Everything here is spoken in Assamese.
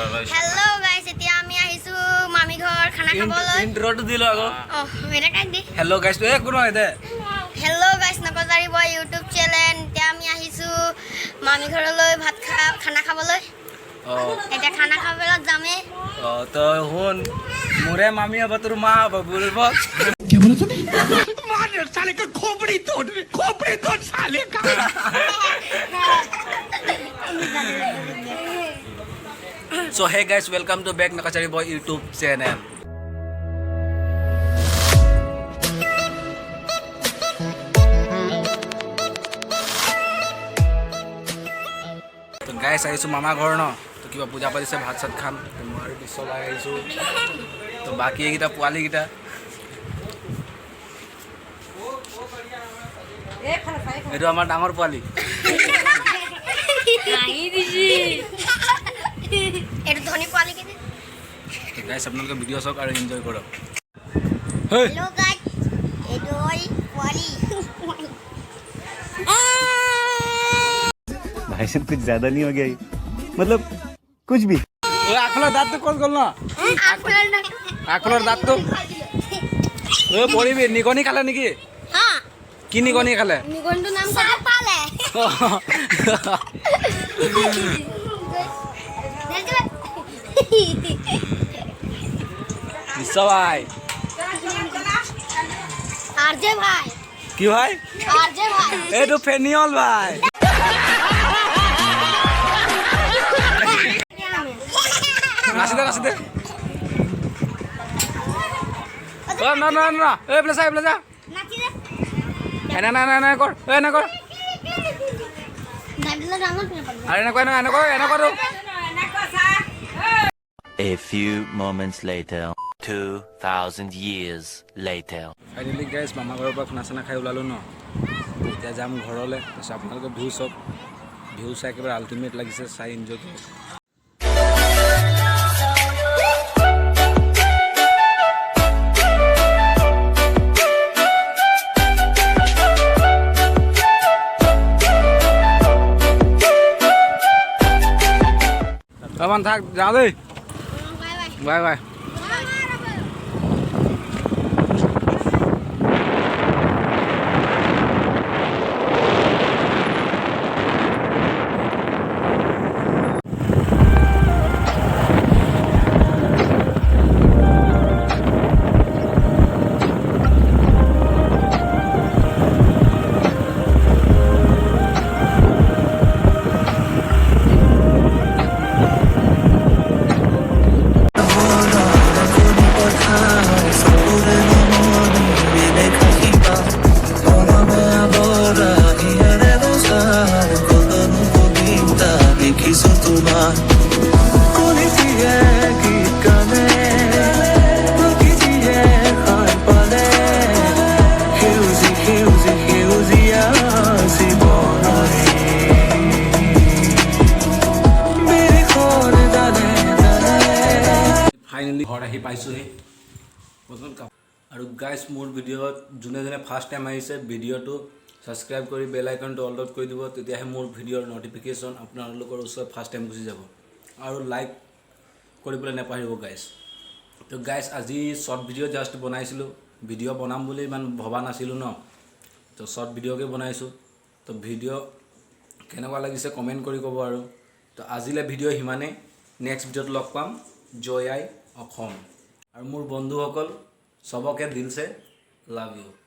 हेलो गाइस এতিয়া আমি আহিছো মামি ঘৰ খানা খাবলৈ ইন্ট্ৰোটো দিলো আকৌ মেৰা কাই দি হেল্ল' গাইস তো একো নহয় দে হেল্ল' গাইস নকজাৰি বয় ইউটিউব চেনেল এতিয়া আমি আহিছো মামি ঘৰলৈ ভাত খানা খাবলৈ এটা খানা খাবলৈ যামে তো হুন মোরে মামি अब তোর মা अब बोलबो क्या बोला तूने मार साले का खोपड़ी तोड़ साले का So hey guys, welcome to back Nakachari Boy YouTube channel. तो guys आइसु मामा घर न तो किबा पूजा पातिसे भात सात खाम तो मार बिसो लाई आइसु तो बाकी एगिटा पोवाली गिटा एটো আমাৰ ডাঙৰ পোৱালি নাই দিছি এটো ধনী পোৱালি কি তো गाइस আপোনালোকে ভিডিও চাওক আৰু এনজয় কৰক हेलो गाइस এটো পোৱালি भाई साहब कुछ ज्यादा नहीं हो गया मतलब कुछ भी ओ आखला दात তো কোন গল না আখলার দাঁত তো ও পড়িবি নিগনি খালে নাকি হ্যাঁ কি নিগনি খালে নিগনটো নাম সাপ পালে সবাই আরজে ভাই কি ভাই আরজে ভাই এটো ফেনিয়ল ভাই নাচি দে ও না না না এ প্লেসা নাচি দে এনা না না না কর এ না কর দাঁড়িয়ে ডাঙর করে পারবে আরে না কর A few moments later, 2,000 years later. Finally guys মামা ঘৰৰ পৰা খানা খাই ওলালো ন এতিয়া যাম ঘৰলৈ তাৰপিছত আপোনালোকে ভিউ চাওক ভিউ চাই একেবাৰে আল্টিমেট লাগিছে চাই এনজয় কৰক থাক যাওঁ দেই bye bye bye bye finally ঘৰ আহি পাইছোহি আৰু গাইছ মোৰ ভিডিঅ'ত যোনে ফাৰ্ষ্ট টাইম আহিছে ভিডিঅ'টো ছাবস্ক্ৰাইব কৰি বেল আইকনটো অল আউট কৰি দিব তেতিয়াহে মোৰ ভিডিঅ'ৰ নটিফিকেশ্যন আপোনালোকৰ ওচৰত ফাৰ্ষ্ট টাইম গুচি যাব আৰু লাইক কৰিবলৈ নাপাহৰিব গাইছ তো গাইছ আজি শ্বৰ্ট ভিডিঅ' জাষ্ট বনাইছিলোঁ ভিডিঅ' বনাম বুলি ইমান ভবা নাছিলোঁ ন তো শ্বৰ্ট ভিডিঅ'কে বনাইছোঁ তো ভিডিঅ' কেনেকুৱা লাগিছে কমেণ্ট কৰি ক'ব আৰু তো আজিলৈ ভিডিঅ' সিমানেই নেক্সট ভিডিঅ'ত লগ পাম জয় আই অসম আৰু মোৰ বন্ধুসকল সবকে দিল সে লাভ ইউ